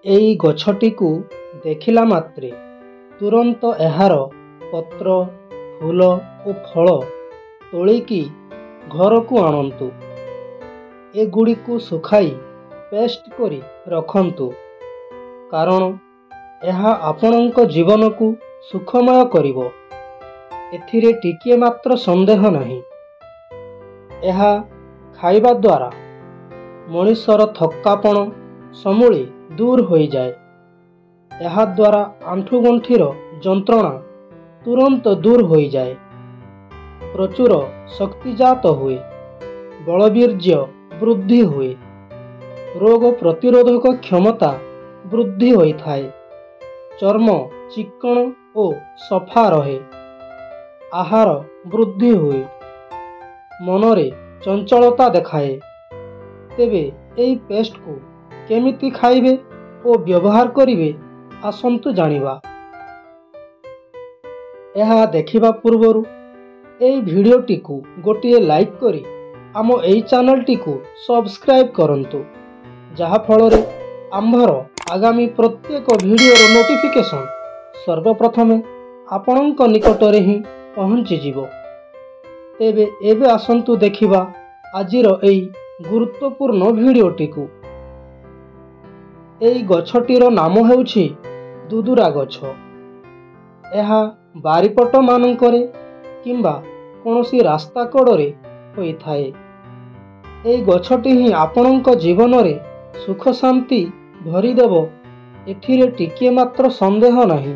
ଏଇ ଗଛଟିକୁ ଦେଖିଲା ମାତ୍ରେ ତୁରନ୍ତ ଏହାର ପତ୍ର, ଫୁଲ ଓ ଫଳ ତୋଳିକି ଘରକୁ ଆଣନ୍ତୁ। ଏଗୁଡ଼ିକୁ ଶୁଖାଇ ପେଷ୍ଟ କରି ରଖନ୍ତୁ, କାରଣ ଏହା ଆପଣଙ୍କ ଜୀବନକୁ ସୁଖମୟ କରିବ। ଏଥିରେ ଟିକିଏ ମାତ୍ର ସନ୍ଦେହ ନାହିଁ। ଏହା ଖାଇବା ଦ୍ୱାରା ମଣିଷର ଥକ୍କାପଣ ସମୂଳେ ଦୂର ହୋଇଯାଏ। ଏହାଦ୍ୱାରା ଆଣ୍ଠୁଗଣ୍ଠିର ଯନ୍ତ୍ରଣା ତୁରନ୍ତ ଦୂର ହୋଇଯାଏ। ପ୍ରଚୁର ଶକ୍ତିଜାତ ହୁଏ, ବଳବୀର୍ଯ୍ୟ ବୃଦ୍ଧି ହୁଏ, ରୋଗ ପ୍ରତିରୋଧକ କ୍ଷମତା ବୃଦ୍ଧି ହୋଇଥାଏ, ଚର୍ମ ଚିକ୍କଣ ଓ ସଫା ରହେ, ଆହାର ବୃଦ୍ଧି ହୁଏ, ମନରେ ଚଞ୍ଚଳତା ଦେଖାଏ। ତେବେ ଏହି ପେଷ୍ଟକୁ କେମିତି ଖାଇବେ ଓ ବ୍ୟବହାର କରିବେ ଆସନ୍ତୁ ଜାଣିବା। ଏହା ଦେଖିବା ପୂର୍ବରୁ ଏହି ଭିଡ଼ିଓଟିକୁ ଗୋଟିଏ ଲାଇକ୍ କରି ଆମ ଏହି ଚ୍ୟାନେଲଟିକୁ ସବସ୍କ୍ରାଇବ୍ କରନ୍ତୁ, ଯାହାଫଳରେ ଆମ୍ଭର ଆଗାମୀ ପ୍ରତ୍ୟେକ ଭିଡ଼ିଓର ନୋଟିଫିକେସନ୍ ସର୍ବପ୍ରଥମେ ଆପଣଙ୍କ ନିକଟରେ ହିଁ ପହଞ୍ଚିଯିବ। ତେବେ ଏବେ ଆସନ୍ତୁ ଦେଖିବା ଆଜିର ଏହି ଗୁରୁତ୍ୱପୂର୍ଣ୍ଣ ଭିଡ଼ିଓଟିକୁ। ଏହି ଗଛଟିର ନାମ ହେଉଛି ଦୁଦୁରା ଗଛ। ଏହା ବାରିପଟମାନଙ୍କରେ କିମ୍ବା କୌଣସି ରାସ୍ତା କଡ଼ରେ ହୋଇଥାଏ। ଏହି ଗଛଟି ହିଁ ଆପଣଙ୍କ ଜୀବନରେ ସୁଖ ଶାନ୍ତି ଭରିଦେବ, ଏଥିରେ ଟିକିଏ ମାତ୍ର ସନ୍ଦେହ ନାହିଁ।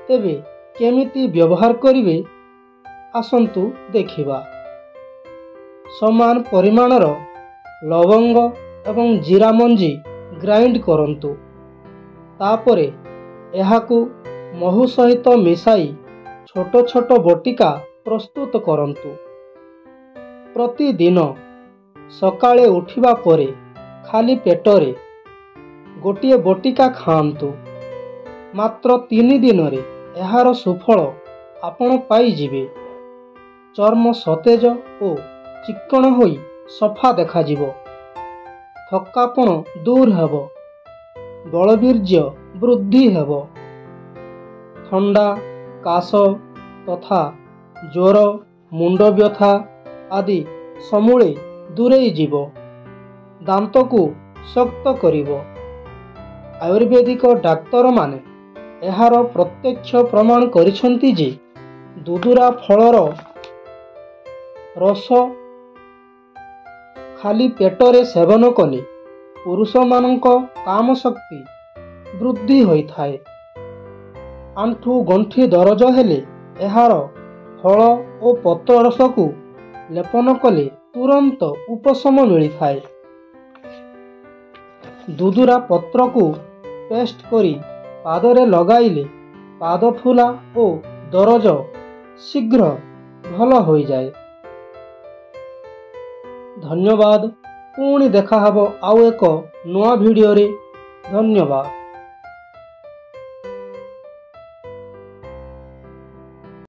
ତେବେ କେମିତି ବ୍ୟବହାର କରିବେ ଆସନ୍ତୁ ଦେଖିବା। ସମାନ ପରିମାଣର ଲବଙ୍ଗ ଏବଂ ଜିରା ମଞ୍ଜି ଗ୍ରାଇଣ୍ଡ କରନ୍ତୁ। ତାପରେ ଏହାକୁ ମହୁ ସହିତ ମିଶାଇ ଛୋଟ ଛୋଟ ବଟିକା ପ୍ରସ୍ତୁତ କରନ୍ତୁ। ପ୍ରତିଦିନ ସକାଳେ ଉଠିବା ପରେ ଖାଲି ପେଟରେ ଗୋଟିଏ ବଟିକା ଖାଆନ୍ତୁ। ମାତ୍ର 3 ଦିନରେ ଏହାର ସୁଫଳ ଆପଣ ପାଇଯିବେ। ଚର୍ମ ସତେଜ ଓ ଚିକ୍କଣ ହୋଇ ସଫା ଦେଖାଯିବ, ଥକ୍କାପଣ ଦୂର ହେବ, ବଳବୀର୍ଯ୍ୟ ବୃଦ୍ଧି ହେବ, ଥଣ୍ଡା, କାଶ ତଥା ଜ୍ୱର, ମୁଣ୍ଡ ବ୍ୟଥା ଆଦି ସମୂଳେ ଦୂରେଇ ଯିବ, ଦାନ୍ତକୁ ଶକ୍ତ କରିବ। ଆୟୁର୍ବେଦିକ ଡାକ୍ତରମାନେ ଏହାର ପ୍ରତ୍ୟକ୍ଷ ପ୍ରମାଣ କରିଛନ୍ତି ଯେ ଦୁଦୁରା ଫଳର ରସ ଖାଲି ପେଟରେ ସେବନ କଲେ ପୁରୁଷମାନଙ୍କ କାମ ଶକ୍ତି ବୃଦ୍ଧି ହୋଇଥାଏ। ଆଣ୍ଠୁ ଗଣ୍ଠି ଦରଜ ହେଲେ ଏହାର ଫଳ ଓ ପତ୍ର ରସକୁ ଲେପନ କଲେ ତୁରନ୍ତ ଉପଶମ ମିଳିଥାଏ। ଦୁଦୁରା ପତ୍ରକୁ ପେଷ୍ଟ କରି ପାଦରେ ଲଗାଇଲେ ପାଦ ଫୁଲା ଓ ଦରଜ ଶୀଘ୍ର ଭଲ ହୋଇଯାଏ। ଧନ୍ୟବାଦ। ପୁଣି ଦେଖାହେବ ଆଉ ଏକ ନୂଆ ଭିଡ଼ିଓରେ। ଧନ୍ୟବାଦ।